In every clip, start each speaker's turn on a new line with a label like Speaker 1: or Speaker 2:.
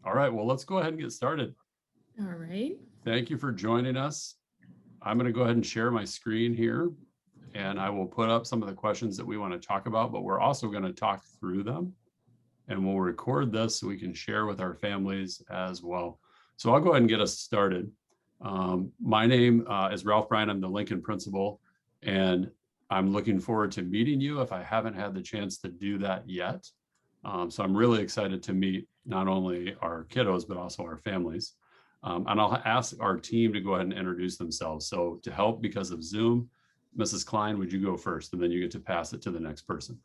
Speaker 1: All right, well, let's go ahead and get started.
Speaker 2: All right.
Speaker 1: Thank you for joining us. I'm going to go ahead and share my screen here, and I will put up some of the questions that we want to talk about, but we're also going to talk through them, and we'll record this so we can share with our families as well. So I'll go ahead and get us started. My name is Ralph Bryan. I'm the Lincoln principal, and I'm looking forward to meeting you if I haven't had the chance to do that yet. So I'm really excited to meet not only our kiddos, but also our families. And I'll ask our team to go ahead and introduce themselves. So to help because of Zoom, Mrs. Klein, would you go first? And then you get to pass it to the next person.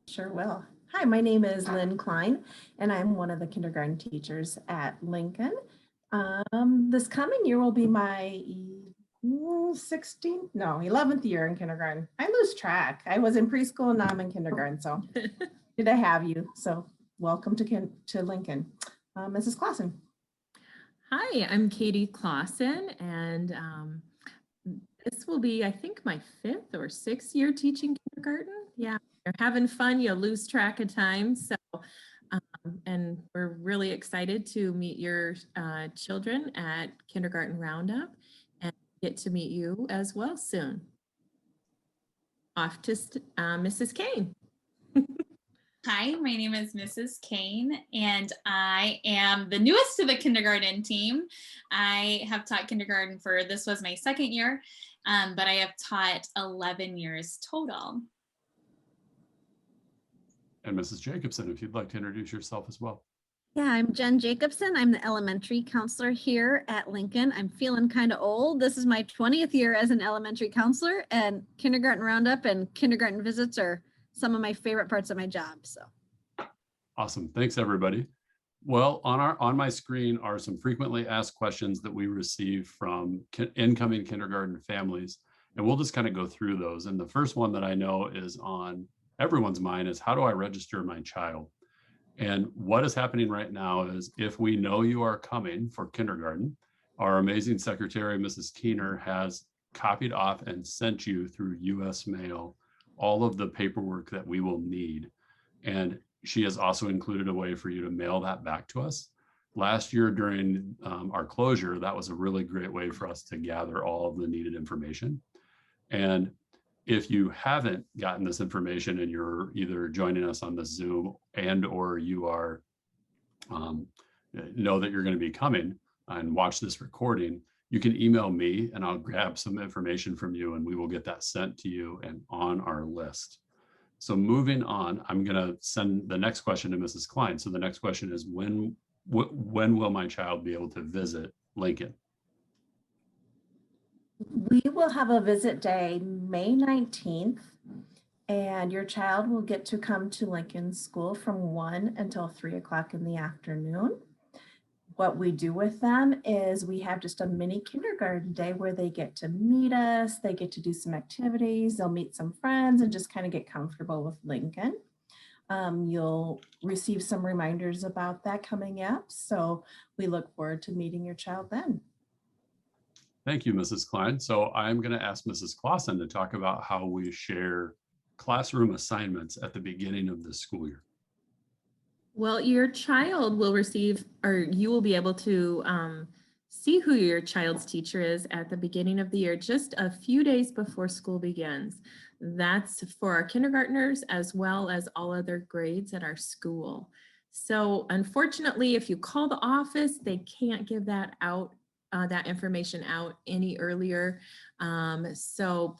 Speaker 3: Sure will. Hi, my name is Lynn Klein, and I'm one of the kindergarten teachers at Lincoln. This coming year will be my 11th year in kindergarten. I lose track. I was in preschool, now I'm in kindergarten, so good to have you. So welcome to Lincoln. Mrs. Clausen.
Speaker 2: Hi, I'm Katie Clausen, and this will be, I think, my 5th or 6th year teaching kindergarten. Yeah, you're having fun, you lose track of time. So, and we're really excited to meet your children at Kindergarten Roundup and get to meet you as well soon. Off to Mrs. Kane.
Speaker 4: Hi, my name is Mrs. Kane, and I am the newest to the kindergarten team. I have taught kindergarten this was my 2nd year, but I have taught 11 years total.
Speaker 1: And Mrs. Jacobson, if you'd like to introduce yourself as well.
Speaker 5: Yeah, I'm Jen Jacobson. I'm the elementary counselor here at Lincoln. I'm feeling kind of old. This is my 20th year as an elementary counselor, and Kindergarten Roundup and kindergarten visits are some of my favorite parts of my job. So
Speaker 1: awesome. Thanks, everybody. Well, on my screen are some frequently asked questions that we receive from incoming kindergarten families, and we'll just kind of go through those. And the first one that I know is on everyone's mind is, how do I register my child? And what is happening right now is, if we know you are coming for kindergarten, our amazing secretary, Mrs. Keener, has copied off and sent you through US mail all of the paperwork that we will need. And she has also included a way for you to mail that back to us. Last year during our closure, that was a really great way for us to gather all of the needed information. And if you haven't gotten this information and you're either joining us on the Zoom and or you are know that you're going to be coming and watch this recording, you can email me and I'll grab some information from you and we will get that sent to you and on our list. So moving on, I'm going to send the next question to Mrs. Klein. So the next question is, when will my child be able to visit Lincoln?
Speaker 3: We will have a visit day May 19th, and your child will get to come to Lincoln School from 1 until 3 o'clock in the afternoon. What we do with them is we have just a mini kindergarten day where they get to meet us, they get to do some activities, they'll meet some friends and just kind of get comfortable with Lincoln. You'll receive some reminders about that coming up, so we look forward to meeting your child then.
Speaker 1: Thank you, Mrs. Klein. So I'm going to ask Mrs. Clausen to talk about how we share classroom assignments at the beginning of the school year.
Speaker 2: Well, your child will receive, or you will be able to see who your child's teacher is at the beginning of the year, just a few days before school begins. That's for our kindergartners as well as all other grades at our school. So unfortunately, if you call the office, they can't give that out, that information out any earlier. So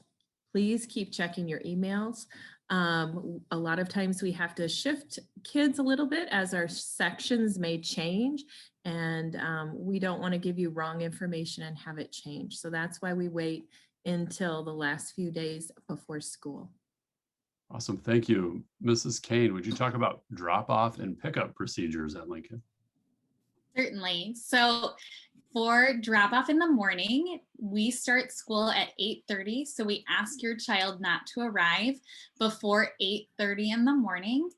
Speaker 2: please keep checking your emails. A lot of times we have to shift kids a little bit as our sections may change, and we don't want to give you wrong information and have it change. So that's why we wait until the last few days before school.
Speaker 1: Awesome. Thank you. Mrs. Kane, would you talk about drop-off and pickup procedures at Lincoln?
Speaker 4: Certainly. So for drop-off in the morning, we start school at 8:30. So we ask your child not to arrive before 8:30 in the morning.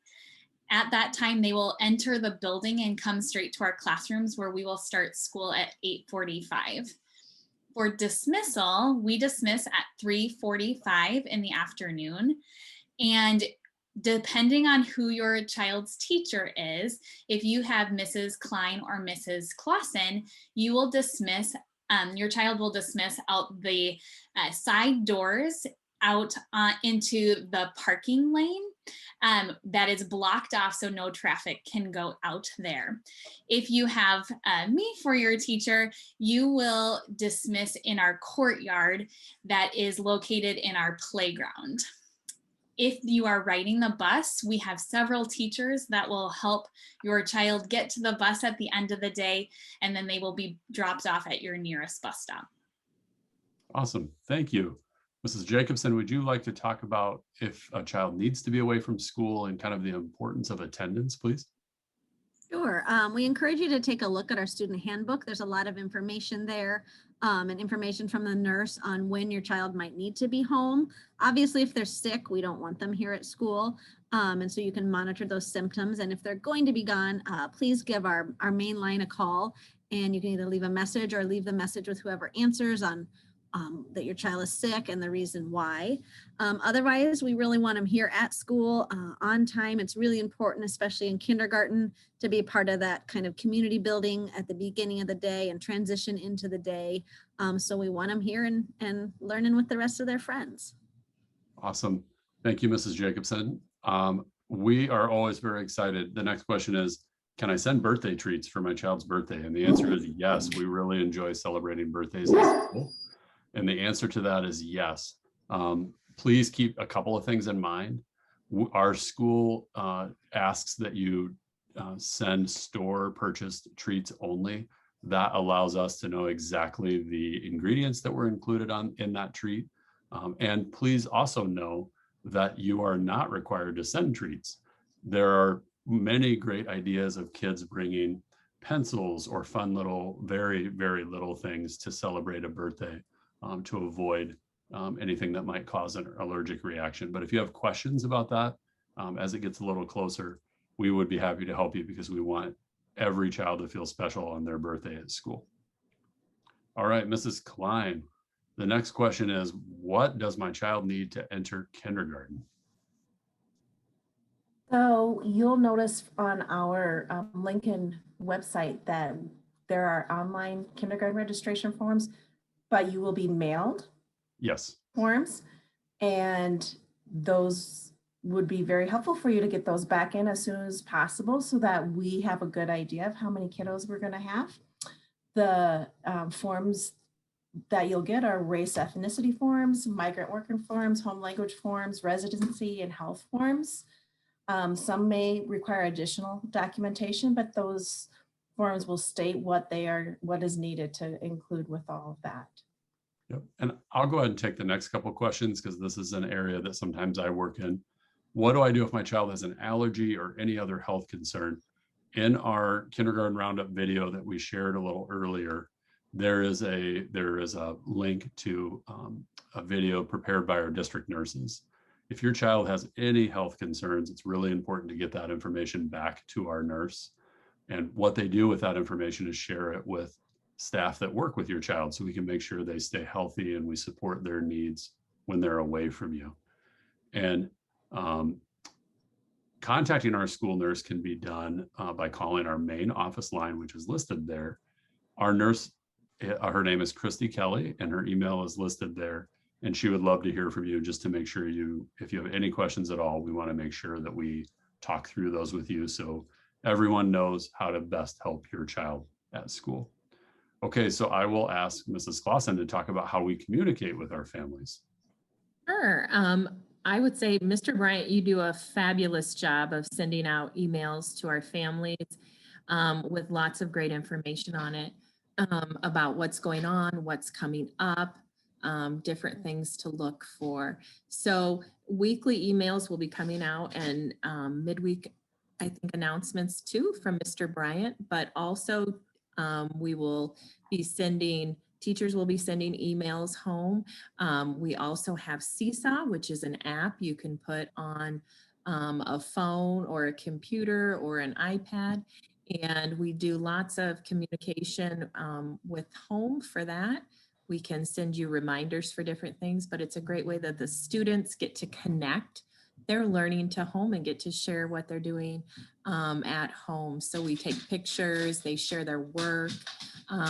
Speaker 4: At that time, they will enter the building and come straight to our classrooms, where we will start school at 8:45. For dismissal, we dismiss at 3:45 in the afternoon. And Depending on who your child's teacher is, if you have Mrs. Klein or Mrs. Clausen, you will dismiss, your child will dismiss out the side doors out into the parking lane that is blocked off so no traffic can go out there. If you have me for your teacher, you will dismiss in our courtyard that is located in our playground. If you are riding the bus, we have several teachers that will help your child get to the bus at the end of the day, and then they will be dropped off at your nearest bus stop.
Speaker 1: Awesome. Thank you. Mrs. Jacobson, would you like to talk about if a child needs to be away from school and kind of the importance of attendance, please?
Speaker 5: Sure. We encourage you to take a look at our student handbook. There's a lot of information there and information from the nurse on when your child might need to be home. Obviously, if they're sick, we don't want them here at school. And so you can monitor those symptoms. And if they're going to be gone, please give our main line a call, and you can either leave a message or leave the message with whoever answers on that your child is sick and the reason why. Otherwise, we really want them here at school on time. It's really important, especially in kindergarten, to be part of that kind of community building at the beginning of the day and transition into the day. So we want them here and learning with the rest of their friends.
Speaker 1: Awesome. Thank you, Mrs. Jacobson. We are always very excited. The next question is, can I send birthday treats for my child's birthday? And the answer is yes. We really enjoy celebrating birthdays at school. And the answer to that is yes. Please keep a couple of things in mind. Our school asks that you send store purchased treats only. That allows us to know exactly the ingredients that were included in that treat. And please also know that you are not required to send treats. There are many great ideas of kids bringing pencils or fun little, very, very little things to celebrate a birthday. To avoid anything that might cause an allergic reaction. But if you have questions about that, as it gets a little closer, we would be happy to help you because we want every child to feel special on their birthday at school. All right, Mrs. Klein, the next question is, what does my child need to enter kindergarten?
Speaker 3: So you'll notice on our Lincoln website that there are online kindergarten registration forms, but you will be mailed
Speaker 1: Yes.
Speaker 3: forms, and those would be very helpful for you to get those back in as soon as possible so that we have a good idea of how many kiddos we're going to have. The forms that you'll get are race ethnicity forms, migrant worker forms, home language forms, residency and health forms. Some may require additional documentation, but those forms will state what is needed to include with all of that.
Speaker 1: Yep. And I'll go ahead and take the next couple of questions because this is an area that sometimes I work in. What do I do if my child has an allergy or any other health concern? In our kindergarten roundup video that we shared a little earlier, there is a link to a video prepared by our district nurses. If your child has any health concerns, it's really important to get that information back to our nurse. And what they do with that information is share it with staff that work with your child so we can make sure they stay healthy and we support their needs when they're away from you. And contacting our school nurse can be done by calling our main office line, which is listed there. Our nurse, her name is Christy Kelly, and her email is listed there. And she would love to hear from you just to make sure if you have any questions at all, we want to make sure that we talk through those with you so everyone knows how to best help your child at school. Okay, so I will ask Mrs. Clausen to talk about how we communicate with our families.
Speaker 2: Sure. I would say, Mr. Bryant, you do a fabulous job of sending out emails to our families with lots of great information on it about what's going on, what's coming up, different things to look for. So weekly emails will be coming out, and midweek, I think, announcements too from Mr. Bryant, but also we will be teachers will be sending emails home. We also have Seesaw, which is an app you can put on a phone or a computer or an iPad. And we do lots of communication with home for that. We can send you reminders for different things, but it's a great way that the students get to connect they're learning to home and get to share what they're doing at home. So we take pictures, they share their work.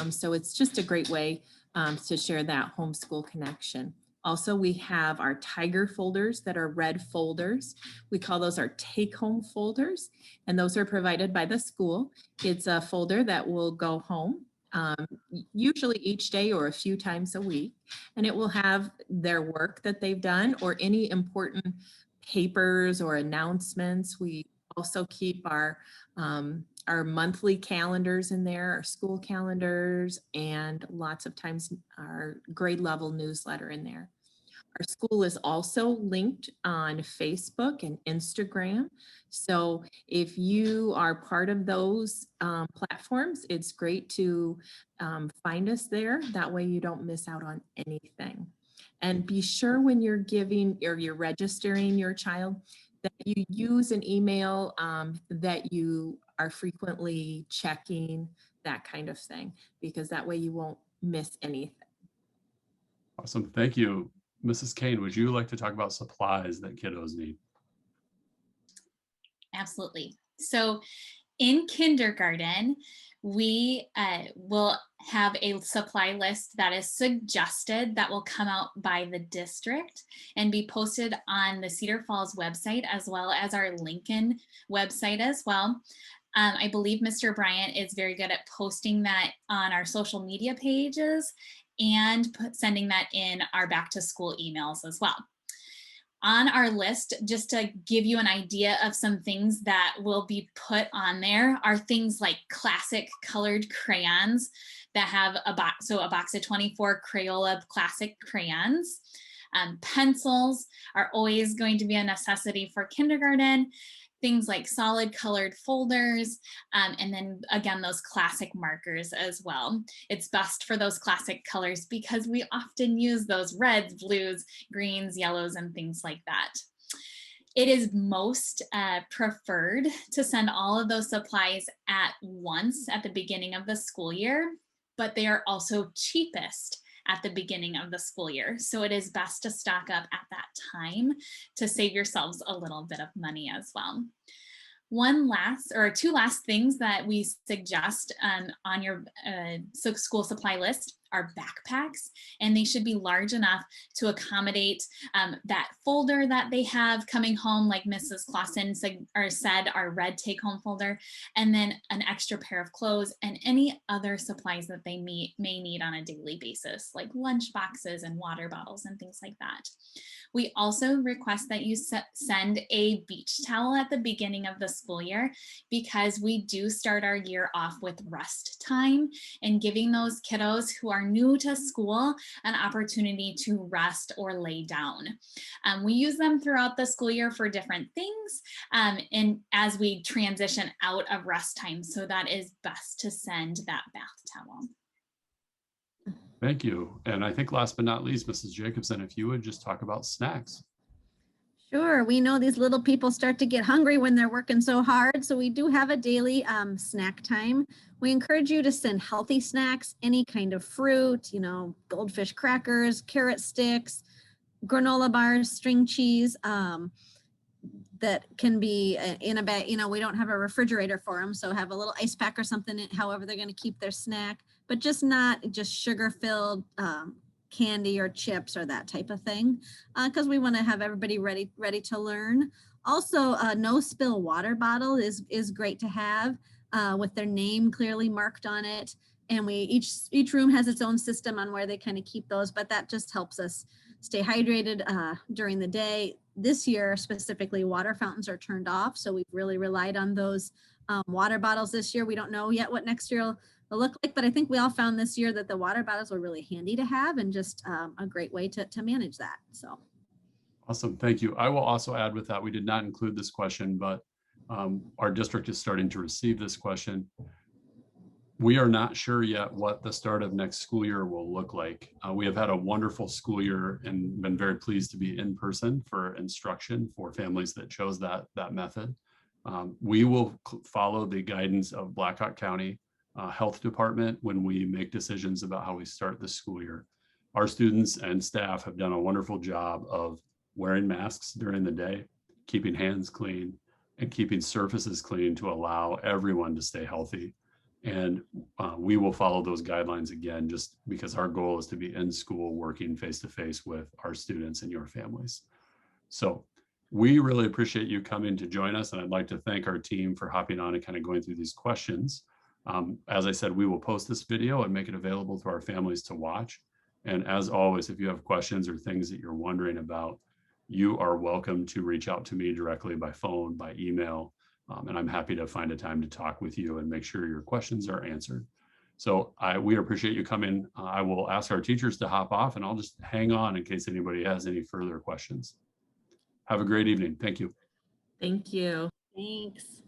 Speaker 2: So it's just a great way to share that homeschool connection. Also, we have our Tiger folders that are red folders. We call those our take-home folders, and those are provided by the school. It's a folder that will go home usually each day or a few times a week, and it will have their work that they've done or any important papers or announcements. We also keep our monthly calendars in there, our school calendars, and lots of times our grade level newsletter in there. Our school is also linked on Facebook and Instagram. So if you are part of those platforms, it's great to find us there. That way you don't miss out on anything. And be sure when you're giving or you're registering your child that you use an email that you are frequently checking, that kind of thing, because that way you won't miss anything.
Speaker 1: Awesome. Thank you. Mrs. Kane, would you like to talk about supplies that kiddos need?
Speaker 4: Absolutely. So in kindergarten, we will have a supply list that is suggested that will come out by the district and be posted on the Cedar Falls website as well as our Lincoln website as well. I believe Mr. Bryant is very good at posting that on our social media pages and sending that in our back to school emails as well. On our list, just to give you an idea of some things that will be put on there, are things like classic colored crayons that have a box of 24 Crayola classic crayons. Pencils are always going to be a necessity for kindergarten. Things like solid colored folders, and then again, those classic markers as well. It's best for those classic colors because we often use those reds, blues, greens, yellows, and things like that. It is most preferred to send all of those supplies at once at the beginning of the school year, but they are also cheapest at the beginning of the school year. So it is best to stock up at that time to save yourselves a little bit of money as well. Two last things that we suggest on your school supply list are backpacks, and they should be large enough to accommodate that folder that they have coming home, like Mrs. Clausen said, our red take-home folder, and then an extra pair of clothes and any other supplies that they may need on a daily basis, like lunch boxes and water bottles and things like that. We also request that you send a beach towel at the beginning of the school year, because we do start our year off with rest time and giving those kiddos who are new to school an opportunity to rest or lay down. We use them throughout the school year for different things, and as we transition out of rest time. So that is best to send that bath towel.
Speaker 1: Thank you. And I think last but not least, Mrs. Jacobson, if you would just talk about snacks.
Speaker 5: Sure. We know these little people start to get hungry when they're working so hard. So we do have a daily snack time. We encourage you to send healthy snacks, any kind of fruit, goldfish crackers, carrot sticks, granola bars, string cheese, that can be in a bag. We don't have a refrigerator for them, so have a little ice pack or something, however they're going to keep their snack, but not just sugar-filled candy or chips or that type of thing, because we want to have everybody ready to learn. Also, a no spill water bottle is great to have with their name clearly marked on it. And each room has its own system on where they kind of keep those, but that just helps us stay hydrated during the day. This year specifically, water fountains are turned off, so we've really relied on those water bottles this year. We don't know yet what next year will look like, but I think we all found this year that the water bottles were really handy to have and just a great way to manage that. So
Speaker 1: awesome. Thank you. I will also add with that, we did not include this question, but our district is starting to receive this question. We are not sure yet what the start of next school year will look like. We have had a wonderful school year and been very pleased to be in person for instruction for families that chose that method. We will follow the guidance of Blackhawk County Health Department when we make decisions about how we start the school year. Our students and staff have done a wonderful job of wearing masks during the day, keeping hands clean, and keeping surfaces clean to allow everyone to stay healthy. And we will follow those guidelines again, just because our goal is to be in school working face-to-face with our students and your families. So we really appreciate you coming to join us. And I'd like to thank our team for hopping on and kind of going through these questions. As I said, we will post this video and make it available to our families to watch. And as always, if you have questions or things that you're wondering about, you are welcome to reach out to me directly by phone, by email, and I'm happy to find a time to talk with you and make sure your questions are answered. So we appreciate you coming. I will ask our teachers to hop off, and I'll just hang on in case anybody has any further questions. Have a great evening. Thank you.
Speaker 2: Thank you.
Speaker 5: Thanks.